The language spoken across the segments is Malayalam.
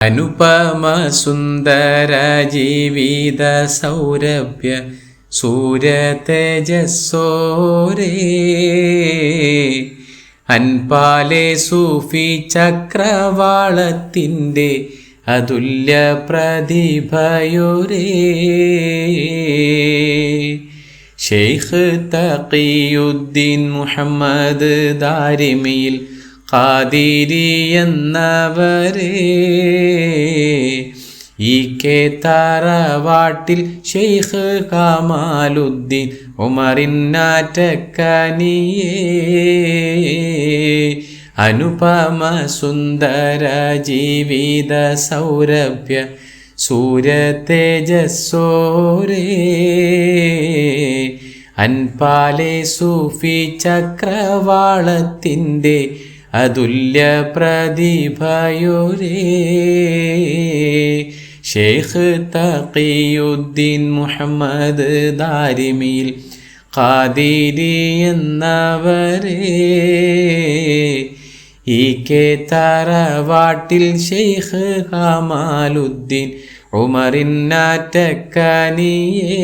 അനുപമ സുന്ദര ജീവിത സൗരഭ്യ സൂര്യ തേജസ്സോരേ അൻപാലെ സൂഫി ചക്രവാളത്തിൻ്റെ അതുല്യ പ്രതിഭയൊരേ ഷെയ്ഖ് തഖിയുദ്ദീൻ മുഹമ്മദ് ദാരിമിയിൽ ഖാദിരി എന്നവരേ ഈ കെ തറവാട്ടിൽ ഷെയ്ഖ് കമാലുദ്ദീൻ ഉമറിന്നാറ്റക്കനിയേ അനുപമ സുന്ദര ജീവിത സൗരഭ്യ സൂര്യ തേജസ്സോരേ അൻപാലെ സൂഫി ചക്രവാളത്തിൻ്റെ അതുല്യ പ്രതിഭയൊരേ ഷെയ്ഖ് തഖിയുദ്ദീൻ മുഹമ്മദ് ദാരിമിയിൽ ഖാദിരി എന്നവരേ ഈ കെ തറവാട്ടിൽ ഷെയ്ഖ് കമാലുദ്ദീൻ ഉമറിന്നാറ്റക്കനിയേ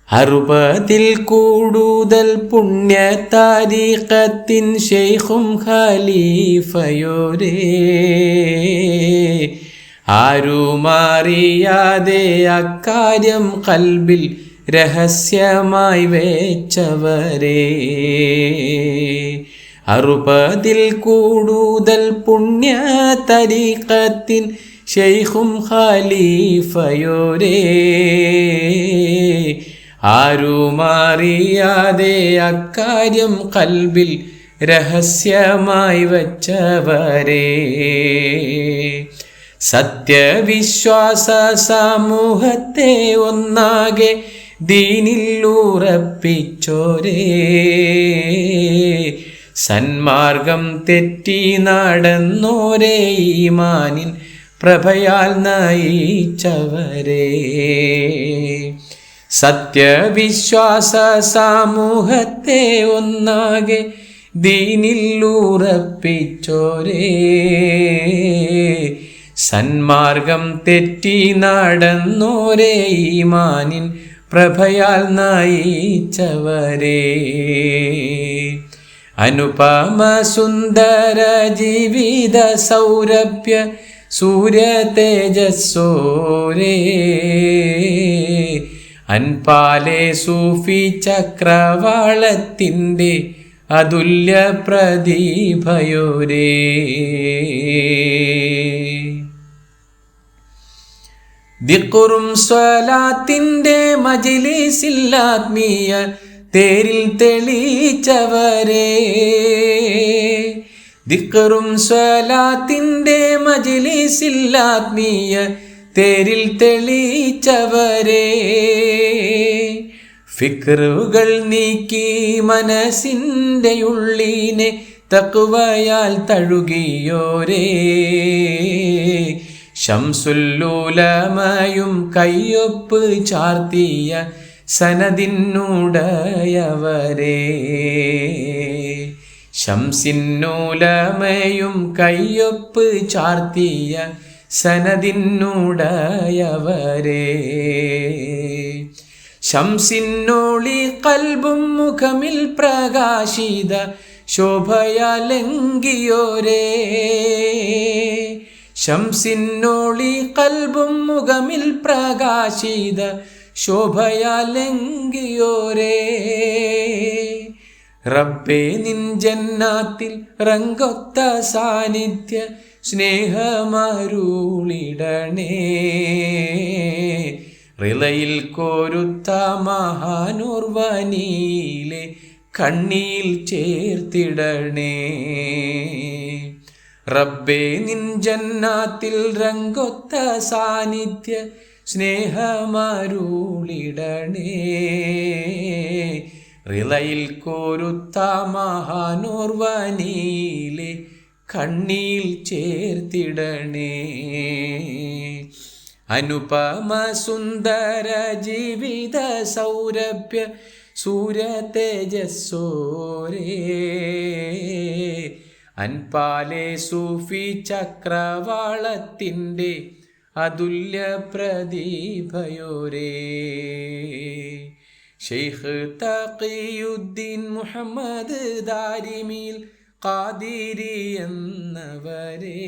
അറുപതിൽ കൂടുതൽ പുണ്യ താരീഖത്തിൻ ഷെയ്ഖും ഖലീഫയൊരേ ആരുമറിയാതെ അക്കാര്യം ഖൽബിൽ രഹസ്യമായി വെച്ചവരേ അറുപതിൽ കൂടുതൽ പുണ്യ തരീഖത്തിൻ ഷെയ്ഖും ഖലീഫയൊരേ ആരുമറിയാതെ അക്കാര്യം ഖൽബിൽ രഹസ്യമായി വച്ചവരേ സത്യവിശ്വാസ സമൂഹത്തെ ഒന്നാകെ ദീനിൽ ഉറപ്പിച്ചോരേ സന്മാർഗം തെറ്റി നടന്നോരേ ഈമാനിൻ പ്രഭയാൽ നയിച്ചവരേ സത്യവിശ്വാസ സമൂഹത്തെ ഒന്നാകെ ദീനിൽ ഉറപ്പിച്ചോരേ സന്മാർഗം തെറ്റി നടന്നോരേ ഈമാനിൻ പ്രഭയാൽ നയിച്ചവരേ അനുപമ സുന്ദര ജീവിത സൗരഭ്യ സൂര്യ തേജസ്സോരേ അൻപാലെ സൂഫി ചക്രവാളത്തിൻ്റെ അതുല്യ പ്രതിഭയൊരേ ദിക്റും സ്വലാത്തിൻ്റെ മജ്‌ലിസിൽ ആത്മീയ തേരിൽ തെളിച്ചവരേ ദിക്റും സ്വലാത്തിൻ്റെ മജ്‌ലിസിൽ ആത്മീയ തേരിൽ തെളിച്ചവരേ ഫിക്റുകൾ നീക്കി മനസ്സിൻ്റെ ഉള്ളിനെ തഖ്വയാൽ തഴുകിയോരേ ശംസുല്ലുലമയും കയ്യൊപ്പ് ചാർത്തിയ സനദിനുടയവരേ ശംസിന്നുലമയും കയ്യൊപ്പ് ചാർത്തിയ സനദിനുടയവരേ ശംസിന്നോളി കൽബും മുഖമിൽ പ്രകാശിത ശോഭയാലങ്കിയോരേ ശംസിന്നോളി കൽബും മുഖമിൽ പ്രകാശിത ശോഭയാലങ്കിയോരേ റബ്ബേ നിൻ ജന്നാത്തിൽ റങ്കൊത്ത സാന്നിധ്യ സ്നേഹമരുളിടണേ റിളയിൽ കോരുത്ത മഹാനുർവനിയിലെ കണ്ണിൽ ചേർത്തിടണേ റബ്ബേ നിൻ ജന്നാത്തിൽ റങ്കൊത്ത സാന്നിധ്യ സ്നേഹമരുളിടണേ റിളയിൽ കോരുത്ത മഹാനുർവനിയിലെ കണ്ണിൽ ചേർത്തിടണേ അനുപമ സുന്ദര ജീവിത സൗരഭ്യ സൂര്യ തേജസ്സോരേ അൻപാലെ സൂഫി ചക്രവാളത്തിൻ്റെ അതുല്യ പ്രതിഭയോരേ. ഷെയ്ഖ് തഖിയുദ്ദീൻ മുഹമ്മദ് ദാരിമിൽ ഖാദിരി എന്നവരേ.